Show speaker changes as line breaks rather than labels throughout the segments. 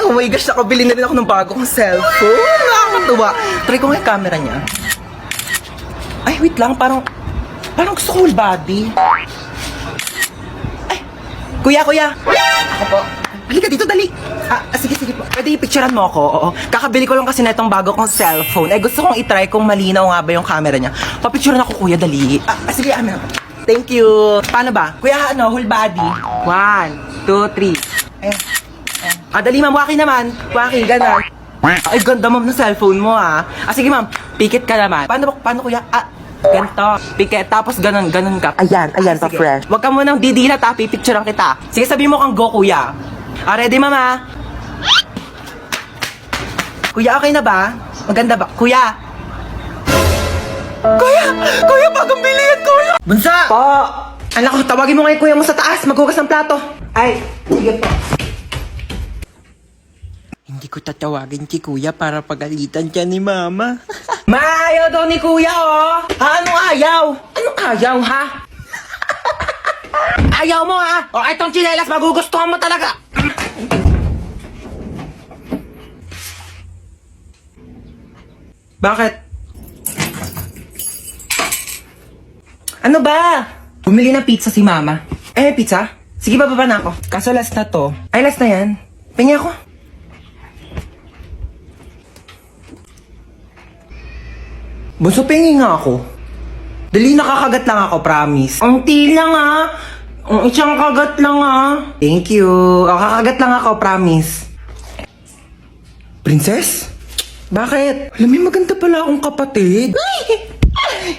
Oh my gosh, nakabili na rin ako ng bagong cellphone. Nakakatuwa. Try ko nga yung camera niya. Ay, wait lang. Parang gusto ko whole body. Ay, kuya. Ako po. Halika dito, dali. Sige po. Pwede i-picturean mo ako, oo. Kakabili ko lang kasi na itong bago kong cellphone. Gusto kong itry kung malinaw nga ba yung camera niya. Papicturean ako, kuya, dali. Sige, amin ako. Thank you. Paano ba? Kuya, whole body. 1, 2, 3. Dali, ma'am. Waki naman. Waki, gano'n. Ay, ganda, ma'am, ng cellphone mo, sige, ma'am. Pikit ka naman. Paano, kuya? Ganito. Pikit. Tapos ganun ka. Ayan, pa-fresh. Huwag ka munang didilat, pipicturean kita. Sige, sabihin mo kang go, kuya. Ready, mama? Kuya, okay na ba? Maganda ba? Kuya, bagong bilihan, kuya! Bunsa! Po! Anak ko, tawagin mo ngayon kuya mo sa taas. Maghugas ng plato. Ay, sige po. Hindi ko tatawagin si kuya para pagalitan siya ni mama. Maayaw daw ni kuya, oh! Anong ayaw? Anong ayaw, ha? Ayaw mo, ha? O, itong tsinelas, magugustuhan mo talaga. Bakit? Ano ba? Bumili ng pizza si mama. Pizza? Sige, bababa na ako. Kaso last na to. Ay, last na yan. Pengi ako. Bunso, pengi nga ako. Dali, nakakagat lang ako, promise. Ang lang, Ang isang kagat lang, Thank you. Kakagat lang ako, promise. Princess? Bakit? Alam mo, maganda pala akong kapatid.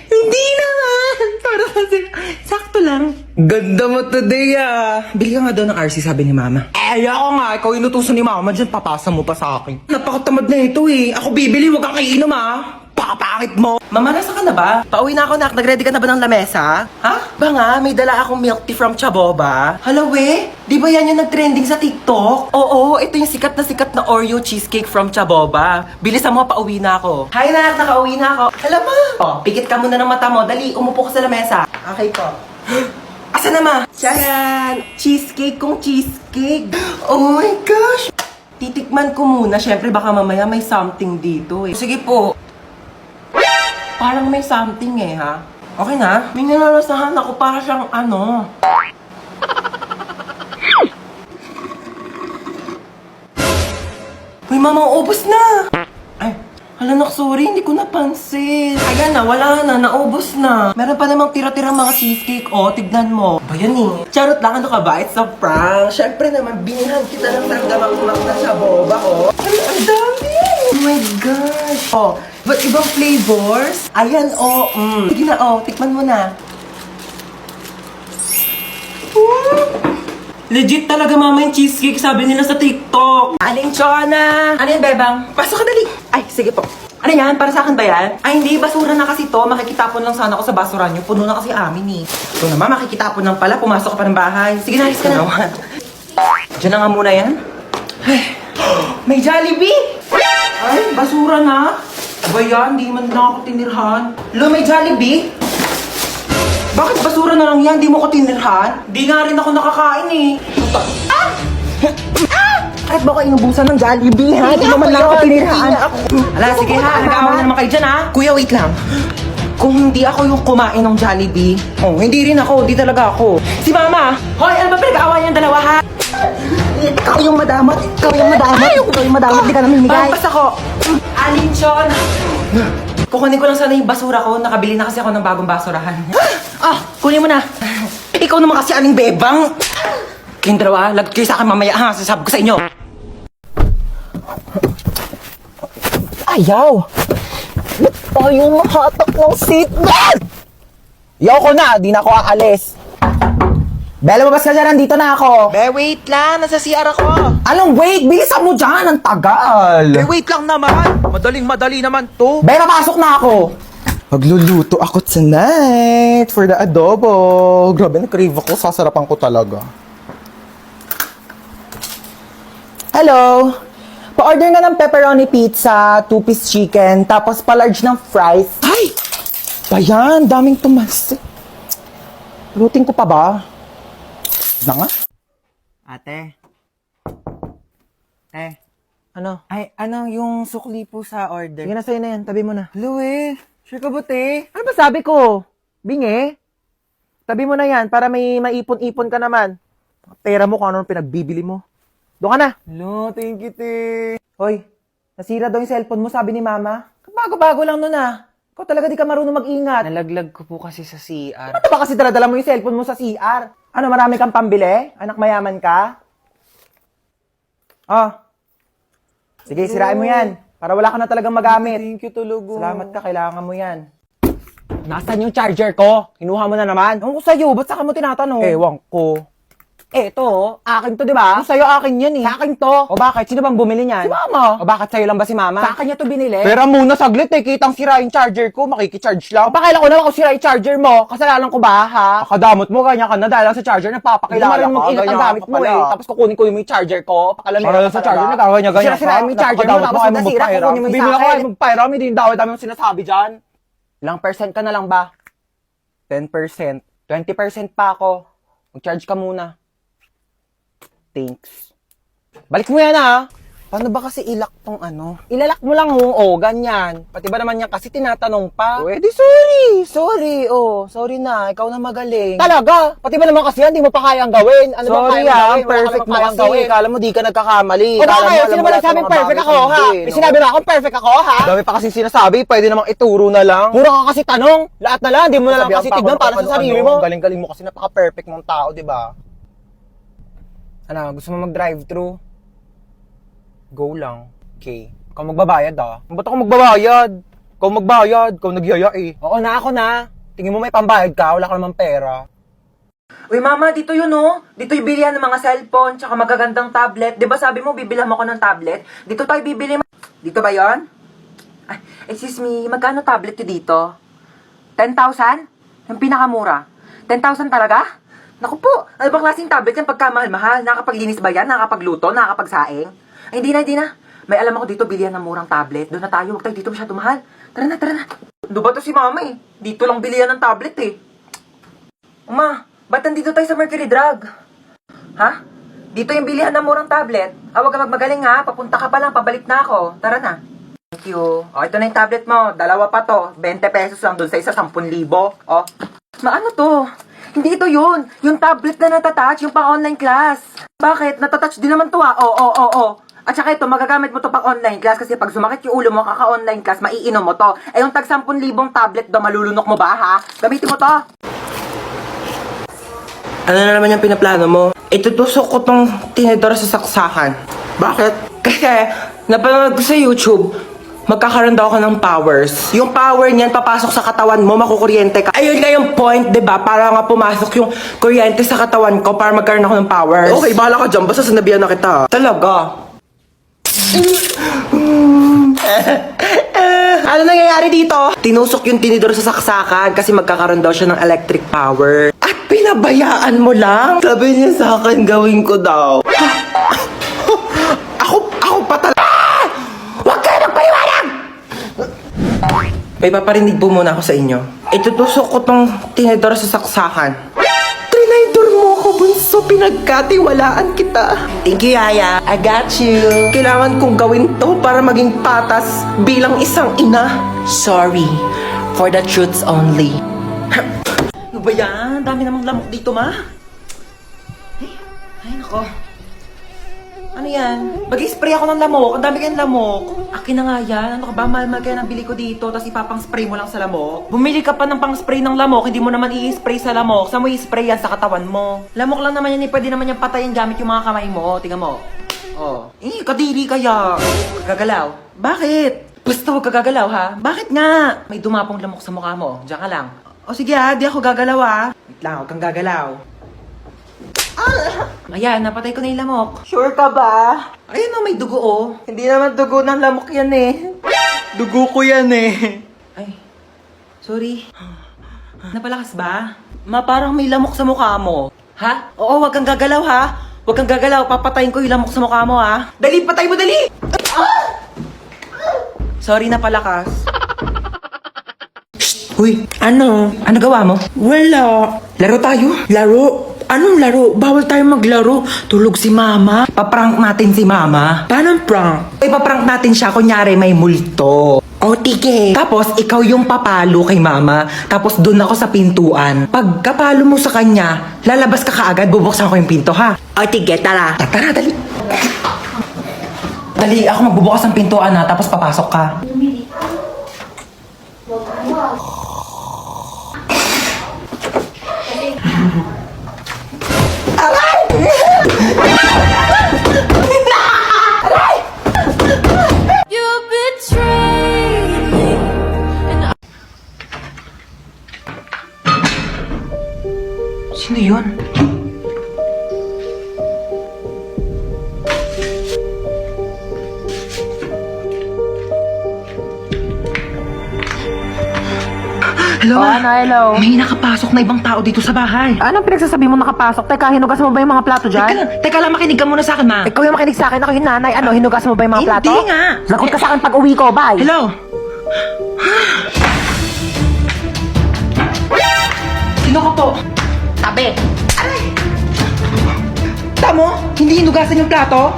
Hindi naman. Para kasi, sakto lang. Ganda mo today, Bili ka nga daw ng RC, sabi ni mama. Ayoko nga. Ikaw inutusan ni mama. Diyan, papasa mo pa sa akin. Napakatamad na ito, Ako bibili, wag kang iinom, Pakapakit mo. Mama, nasa ka na ba? Pauwi na ako, nak. Nag-ready ka na ba ng lamesa? Ha? Ba nga, may dala akong milk tea from Chaboba. Hala, we? Di ba yan yung nag-trending sa TikTok? Oo, ito yung sikat na Oreo cheesecake from Chaboba. Bilisan mo, pauwi na ako. Hi, nak. Nakauwi na ako. Hala, ma. Pikit ka muna ng mata mo. Dali, umupo ka sa lamesa. Okay po. Asa na, ma? Tiyan! Cheesecake kong cheesecake. Oh my gosh! Titikman ko muna. Siyempre, baka mamaya may something dito, Sige po. Parang may something, ha? Okay na? May nalalasahan ako para siyang Uy, mama, ubos na! Ay, nak, sorry, hindi ko napansin. Ayan na, wala na, naubos na. Meron pa namang tira-tira mga cheesecake, tignan mo. Ba yan, Charot lang, ano ka ba? It's a prank. Siyempre naman, binihan kita ng tanggamak-mak na Chaboba, Ay, ang dami! Oh my gosh! But ibang flavors? Ayan, Sige na, tikman mo na. Legit talaga, mama, yung cheesecake, sabi nila sa TikTok. Aling Chona! Ano yan, bebang? Pasok ka dali! Ay, sige po. Ano yan? Para sa akin ba yan? Ay, hindi. Basura na kasi to. Makikitapon lang sana ako sa basura niyo. Puno na kasi amin, Ito naman, makikitapon lang pala. Pumasok ka pa ng bahay. Sige na, alis ka na. Diyan na nga muna yan. Ay, may Jollibee! Ay, basura na. Ba yan? Di man na ako tinirhan. Lo, may Jollibee? Bakit basura na lang yan? Di mo ko tinirhan? Di nga rin ako nakakain, Bakit ba ko inubusan ng Jollibee, ha? Di naman lang ako tinirhan. Ala, sige ha. Nag-aawa na naman kayo dyan, ha? Kuya, wait lang. Kung hindi ako yung kumain ng Jollibee, hindi rin ako. Di talaga ako. Si Mama! Hoy, ano ba pinag-aawa niyang dalawa, ha? Ikaw yung madamot. Ikaw yung madamot. Di ka namin himigay. Pampas ako. Alinchon! Kukunin ko lang sana yung basura ko. Nakabili na kasi ako ng bagong basurahan. Kunin mo na. Ikaw naman kasi aling bebang. Kayong dalawa, lagot kayo sa akin mamaya, ha? Sasabi ko sa inyo. Ayaw! Ba't tayo mahatak ng seatbelt? Ayaw ko na, di na ako aalis. Bella, babas ka dyan, nandito na ako. Wait lang, nasa CR ako. Anong wait? Bilisan mo dyan, ang tagal. Wait lang naman. Madaling-madali naman to. Bella, pasok na ako. Magluluto ako tonight for the adobo. Grabe, na-crave ako. Sasarapan ko talaga. Hello? Pa-order nga ng pepperoni pizza, 2-piece chicken, tapos pa-large ng fries. Ay! Bayan, daming tumas. Lutin ko pa ba? Na nga? Ate? Ano? Ay, ano, yung sukli po sa order. Sige na, sa'yo na yan. Tabi mo na. Louie, sure ka buti? Ano ba sabi ko? Bingi? Tabi mo na yan para may maipon-ipon ka naman. Pera mo kung ano pinagbibili mo. Doon ka na. No, thank you, te. Hoy, nasira daw yung cellphone mo, sabi ni mama. Bago-bago lang nun ah. Ikaw talaga di ka marunong mag-ingat. Nalaglag ko po kasi sa CR. Ano ba kasi daladala mo yung cellphone mo sa CR? Ano, marami kang pambili? Anak mayaman ka? Oh. Sige, sirain mo yan. Para wala ka na talagang magamit. Thank you, Tulugo. Salamat ka, kailangan mo yan. Nasaan yung charger ko? Kinuha mo na naman? Ewan ko sa'yo, ba't saka mo tinatanong? Ewan ko. Eto, akin to, di ba? Sa'yo akin yan eh. Sa akin to. O bakit? Sino bang bumili niyan? Si mama. O bakit sa'yo lang ba si mama? Sa akin niya to binili. Pero muna saglit eh, kitang sira yung charger ko, makikicharge lang. O pakailan ko naman kung sira yung charger mo, kasalanan ko ba ha? Akadamot mo, ganyan ka na dahil lang sa charger, nagpapakilala ka. Mag-ingat ang gamit mo eh. Tapos kukunin ko yung charger ko, pakalamera sa charger, nagkakanya-ganyan ka. Sira-sira yung charger mo, tapos nasira, kukunin mo yung sa akin. Magpairam, hindi yung dami mong sinasabi dyan. Ilang percent ka na lang ba? 10%. 20% pa ako. Mag-charge ka muna. Thanks. Balik mo yan ha. Paano ba kasi ilak tong ano? Ilalak mo lang ganyan. Pati ba naman yan kasi tinatanong pa? Sorry, sorry na, ikaw na magaling. Talaga? Pati ba naman kasi yan, di mo pa kayang gawin? Ano sorry ba kayang gawin? Perfect mo kasi. Gawin. Kala mo di ka nagkakamali. O baka kayo, sino ba nagsabing perfect ako ha? May sinabi na akong perfect ako ha? Dami pa kasi sinasabi, pwede namang ituro na lang. Puro ka kasi tanong, lahat na lang, di mo na lang kasi tignan para sa sarili mo. Galing-galing mo kasi napaka-perfect mong tao, di ba? Ano, gusto mo mag-drive-thru? Go lang. Okay. Ikaw magbabayad ah. Ba't ako magbabayad? Ikaw magbayad. Ikaw nagyaya eh. Oo na, ako na. Tingin mo may pambayad ka, wala ka namang pera. Uy mama, dito yun oh. Dito yung bilihan ng mga cellphone, tsaka magagandang tablet. Di ba sabi mo, bibilhan mo ko ng tablet? Dito tayo bibili. Dito ba yon? Ay, excuse me, magkano tablet yun dito? 10,000? Yung pinakamura. 10,000 talaga? Naku po, ano bang klaseng tablet yan pagkamahal-mahal? Nakapaglinis ba yan? Nakapagluto? Nakapagsaing? Ay, hindi na. May alam ako dito, bilihan ng murang tablet. Doon na tayo, huwag tayo dito masyado mahal. Tara na. Doon ba to si mama eh? Dito lang bilihan ng tablet eh. Uma, ba't nandito tayo sa Mercury Drug? Ha? Dito yung bilihan ng murang tablet. Huwag ka magmagaling ha, papunta ka pa lang, pabalik na ako. Tara na. Thank you. O, ito na yung tablet mo. Dalawa pa to. 20 pesos lang doon sa isa, 10,000. O. Maano to? Hindi ito yun. Yung tablet na natatouch, yung pang-online class. Bakit? Natatouch din naman to ah. Oo. At saka ito, magagamit mo to pang-online class kasi pag sumakit yung ulo mo, kaka-online class, maiinom mo to. Eh yung tag 10,000 tablet do, malulunok mo ba ha? Gamitin mo to. Ano na naman yung pinaplano mo? Itutusok ko tong tinidor sa saksakan. Bakit? Kasi, napanood ko sa YouTube, magkakaroon daw ako ng powers. Yung power niyan, papasok sa katawan mo, makukuryente ka. Ayun nga yung point, diba? Para nga pumasok yung kuryente sa katawan ko para magkaroon ako ng powers. Okay, bahala ka dyan. Basta sinabihan na kita. Talaga? Ano nangyayari dito? Tinusok yung tinidor sa saksakan kasi magkakaroon daw siya ng electric power. At pinabayaan mo lang? Sabi niya sa akin, gawin ko daw. Ako pa talaga. Huwag kayo magpaliwanag! May paparinig po muna ako sa inyo. Itutusok ko tong tinidor sa saksakan. Trinidor mo ako, bunso. Pinagkatiwalaan kita. Thank you, Yaya. I got you. Kailangan kong gawin to para maging patas bilang isang ina. Sorry. For the truths only. Ano ba yan? Dami namang lamok dito, ma. Ay, nako. Ano yan? Mag-spray ako ng lamok. Ang dami kayong lamok. Akin na nga yan. Ano ka ba? Mahal-mahal kaya nabili ko dito. Tapos ipapang-spray mo lang sa lamok. Bumili ka pa ng pang-spray ng lamok. Hindi mo naman i-spray sa lamok. Saan mo i-spray yan? Sa katawan mo. Lamok lang naman yan. Pwede naman yung patayin gamit yung mga kamay mo. Tingnan mo. Oh. Kadiri kaya. Gagalaw. Bakit? Basta huwag kagagalaw ha. Bakit nga? May dumapong lamok sa mukha mo. Diyan ka lang. O sige ha. Di ako gagalaw ha. Wait lang. Huwag kang gagalaw. Ayan, napatay ko na yung lamok. Sure ka ba? Ayun o, may dugo o. Hindi naman dugo ng lamok yan eh. Dugo ko yan eh. Ay, sorry. Napalakas ba? Ma, parang may lamok sa mukha mo. Ha? Oo, wag kang gagalaw ha. Wag kang gagalaw, papatayin ko yung lamok sa mukha mo ha. Dali, patay mo, dali! Sorry, napalakas. Uy, ano? Ano gawa mo? Wala. Laro tayo? Laro? Anong laro? Bawal tayo maglaro. Tulog si mama. Paprank natin si mama. Paano prank. Ipaprank natin siya, kunyari may multo. O, tige. Tapos, ikaw yung papalo kay mama. Tapos, dun ako sa pintuan. Pag kapalo mo sa kanya, lalabas ka kaagad, bubuksan ko yung pinto, ha? O, tige, tara. Tara, dali. Dali, ako magbubukas ng pintuan, ha? Tapos, papasok ka.
You betrayed me.
Sino yun? Hello, ma.
Hello.
May nakapasok na ibang tao dito sa bahay.
Anong pinagsasabi mo nakapasok? Teka, hinugas mo ba yung mga plato dyan?
Teka lang, makinig ka muna sa akin, ma.
Ikaw yung makinig sa akin, ako yung nanay. Ano, hinugas mo ba yung mga plato?
Hindi nga.
Lagot ka sa akin pag uwi ko, bye.
Hello? Sino ka po?
Tabi.
Tamo? Hindi hinugasan yung plato?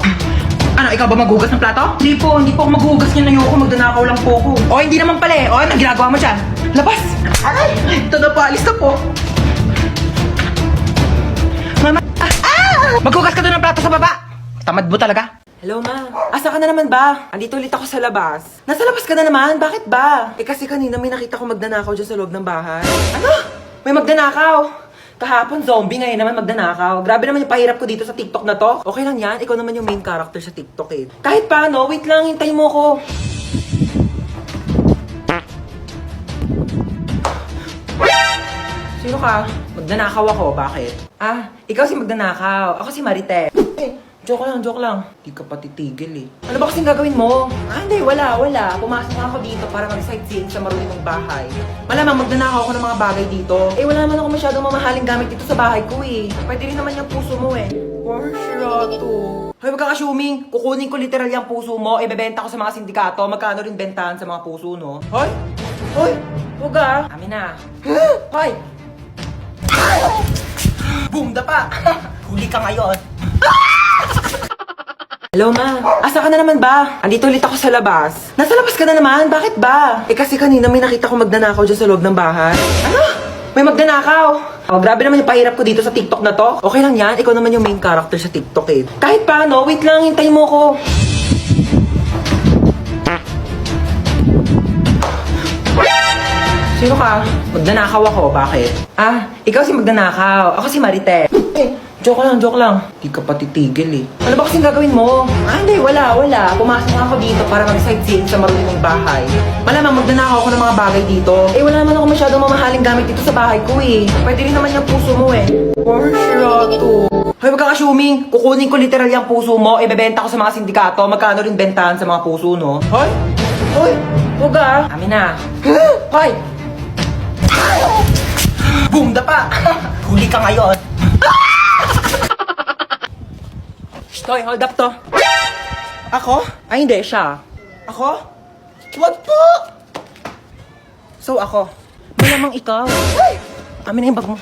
Ano, ikaw ba maghugas ng plato? Hindi po ako maghugas niyan. Ayoko, magdanakaw lang po ako. O, hindi naman pala eh. O, anong ginagawa mo dyan? Labas! Aray! Ito na po, alis na po. Mama! Maghugas ka doon ng plato sa baba! Tamad mo talaga. Hello, ma. Asa ka na naman ba? Andito ulit ako sa labas. Nasa labas ka na naman? Bakit ba? Eh kasi kanina may nakita ko magdanakaw dyan sa loob ng bahay. Ano? May magdanakaw? Kahapon zombie, ngayon naman magdanakaw. Grabe naman yung pahirap ko dito sa TikTok na to. Okay lang yan, ikaw naman yung main character sa TikTok eh. Kahit paano, wait lang, hintayin mo ko. Sino ka? Magdanakaw ako, bakit? Ah, ikaw si magdanakaw. Ako si Marite. Joke lang. Di ka pa titigil eh. Ano ba kasing gagawin mo? Ah, hindi, wala. Pumasok nga ako dito para mag-sightseeing sa marunong bahay. Malamang magnanakaw ako ng mga bagay dito. Eh, wala naman ako masyadong mamahaling gamit dito sa bahay ko eh. Pwede rin naman yung puso mo eh. Or sirato. Hoy, wag kang assuming. Kukunin ko literal yung puso mo, ibebenta ko sa mga sindikato, magkano rin bentahan sa mga puso, no? Hoy! Huwag ah. Amin na. Hoy! Boom, dapa! Huli ka ngayon. Hello, ma. Asa ka na naman ba? Andito ulit ako sa labas. Nasa labas ka na naman? Bakit ba? Eh kasi kanina may nakita ko magdanakaw dyan sa loob ng bahay. Ano? May magdanakaw? Oh, grabe naman yung pahirap ko dito sa TikTok na to. Okay lang yan, ikaw naman yung main character sa TikTok eh. Kahit paano, wait lang, hintayin mo ko. Sino ka? Magdanakaw ako, bakit? Ah, ikaw si magdanakaw. Ako si Marite. Joke lang. Di ka pa titigil eh. Ano ba kasing gagawin mo? Ah, hindi, wala. Pumasok nga ako dito para mag-sightseeing sa marunong bahay. Malamang magdanakaw ako ng mga bagay dito. Eh, wala naman ako masyadong mamahaling gamit dito sa bahay ko eh. Pwede rin naman yung puso mo eh. Or sirato. Hoy, wag kang assuming. Kukunin ko literal yung puso mo, ibebenta ko sa mga sindikato, magkano rin bentahan sa mga puso, no? Hoy! Huwag ah. Amin na. Hoy! Boom, dapa! Huli ka ngayon. Hoy, hold up to. Ako? Ay, hindi, siya. Ako? Wag po! So, ako? Malamang ikaw. Amin na yung bag mo.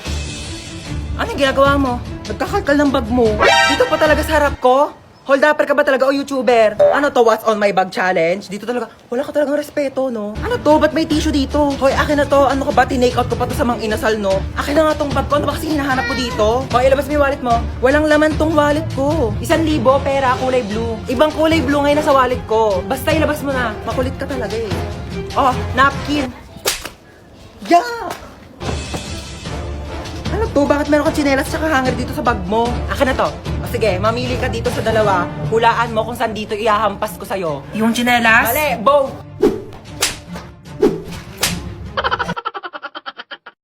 Ano yung ginagawa mo? Nagkakalkal ng bag mo. Dito pa talaga sa harap ko? Hold upper ka ba talaga o YouTuber? Ano to, what's on my bag challenge? Dito talaga, wala ka talagang respeto, no? Ano to, ba't may tissue dito? Hoy, akin na to, ano ka ba, tinake out ko pa to sa mga inasal, no? Akin na nga tong bag ko, ano ba kasi hinahanap ko dito? Hoy, ilabas mo yung wallet mo. Walang laman tong wallet ko. 1,000 pera, kulay blue. Ibang kulay blue ngayon nasa wallet ko. Basta ilabas mo na, makulit ka talaga eh. Oh, napkin. Yeah! Ano to? Bakit meron kang tsinelas tsaka hanger dito sa bag mo? Akin na to. O sige, mamili ka dito sa dalawa. Hulaan mo kung saan dito ihahampas ko sa'yo. Yung tsinelas? Mali, bow!